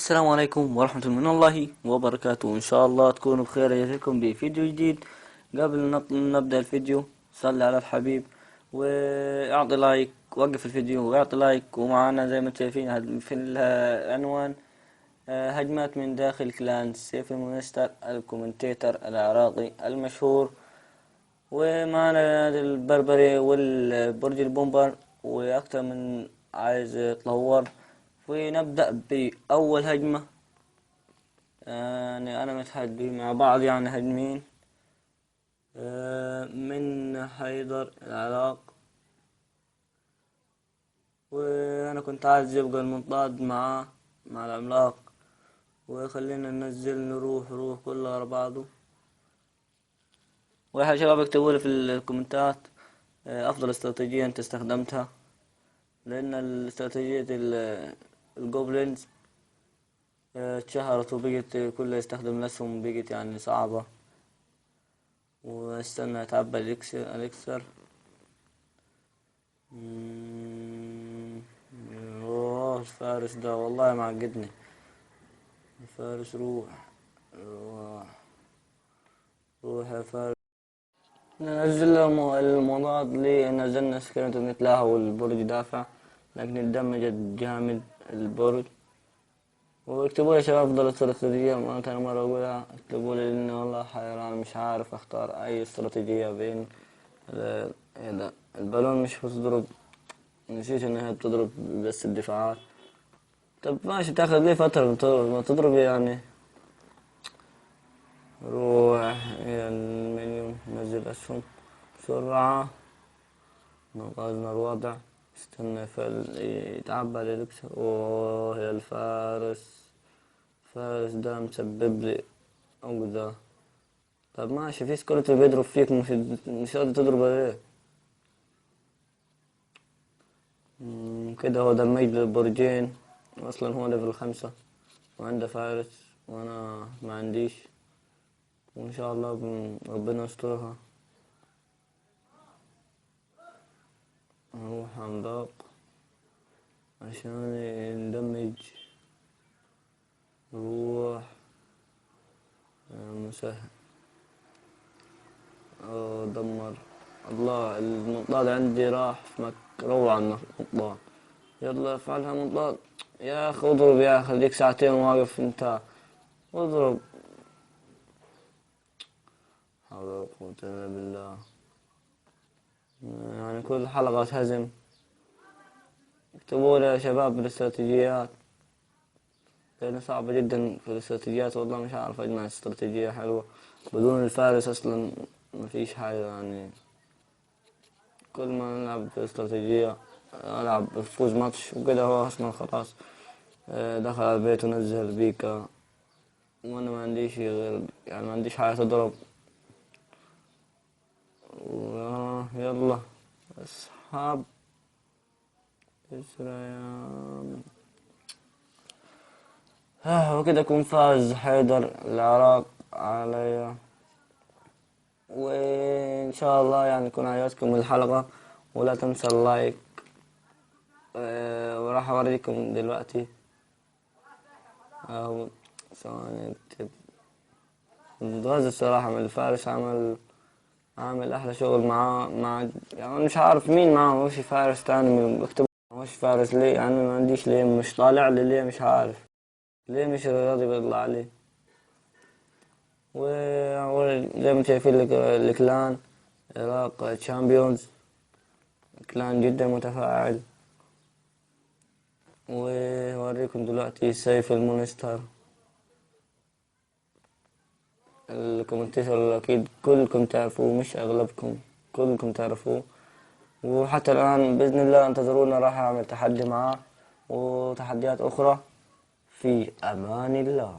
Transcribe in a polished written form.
السلام عليكم ورحمة الله وبركاته. إن شاء الله تكونوا بخير. يأتيكم بفيديو جديد. قبل نبدأ الفيديو صلي على الحبيب واعطي لايك، وقف الفيديو واعطي لايك. ومعانا زي ما انتم شايفين في العنوان هجمات من داخل كلان سيف المونستر، الكومنتيتر العراقي المشهور. ومعنا البربري والبرج البومبر وأكثر من عايز يتطور. ونبدأ بأول هجمة. يعني أنا متحدي مع بعض، يعني هجمين من حيدر العراق. وأنا كنت عايز يبقى المنطاد مع العملاق. وخلينا ننزل نروح كله على بعضه. ويا شباب اكتبوا لي في الكومنتات أفضل استراتيجية أنت استخدمتها، لأن الاستراتيجية الجوبلينز اتشهرت وبقت كله يستخدم الأسهم، بقت يعني صعبة. واستنى اتعبى الإكسر. اوه الفارس ده والله معقدني. الفارس روح يا فارس. ننزل المضاد لي، نزلنا سكينة نتلاها والبرج دافع، لكن اندمجت جامد البرج. واكتبوا لي يا شباب افضل استراتيجية. ما انا مرة اقولها، اكتبوا لي لان والله حيران مش عارف اختار اي استراتيجية بين البالون مش بتضرب. نسيت انها بتضرب بس الدفاعات. طب ماشي، تاخذ لي فترة ما تضرب يعني. روح يا المنيون، نزل اسهم بسرعة، نقلنا الوضع. استنى يتعبى للكسر. اوه يا الفارس ده مسبب لي عقدة. طب ماشي، في سكورتي بيضرب فيك، مش راضي تضرب ليه؟ كده هو دمج لي البرجين. اصلا هو ليفل 5 وعنده فارس وانا ما عنديش. وان شاء الله ربنا يسترها. نروح عملاق عشان يندمج. روح مسهل. دمر. الله المنطاد عندي راح في روعة المنطاد. يلا افعلها منطاد يا اخي، اضرب يا اخي، خليك ساعتين واقف انت. اضرب. حول ولا قوة الا بالله. يعني كل حلقة تهزم. اكتبوا لي يا شباب بالاستراتيجيات، لأنه صعبة جدا في الاستراتيجيات. والله مش عارف أجمع استراتيجية حلوة بدون الفارس. أصلا مفيش حاجة يعني. كل ما نلعب باستراتيجية ألعب بفوز ماتش وكده. هو أصلا خلاص دخل على البيت ونزل بيكا، وأنا ما عنديش غير يعني ما عنديش حاجة تضرب. يلا أصحاب إسرائيل. وكده يكون فاز حيدر العراق عليا. وإن شاء الله يعني يكون عجبتكم الحلقة، ولا تنسى اللايك. وراح أوريكم دلوقتي أهو. ثواني اكتب. متغاظ الصراحة من الفارس. عامل أحلى شغل مع يعني مش عارف مين معه. وش فارس تاني من بكتب. وش فارس ليه يعني ما عنديش؟ ليه مش طالع لي؟ ليه مش عارف ليه مش راضي بيطلع لي. وزي ما شايفين الكلان العراق تشامبيونز، كلان جدا متفاعل. ووريكم دلوقتي سيف المونستر. الكومنتيتور أكيد كلكم تعرفوه، مش أغلبكم، كلكم تعرفوه. وحتى الآن بإذن الله انتظرونا، راح أعمل تحدي معاه وتحديات أخرى. في أمان الله.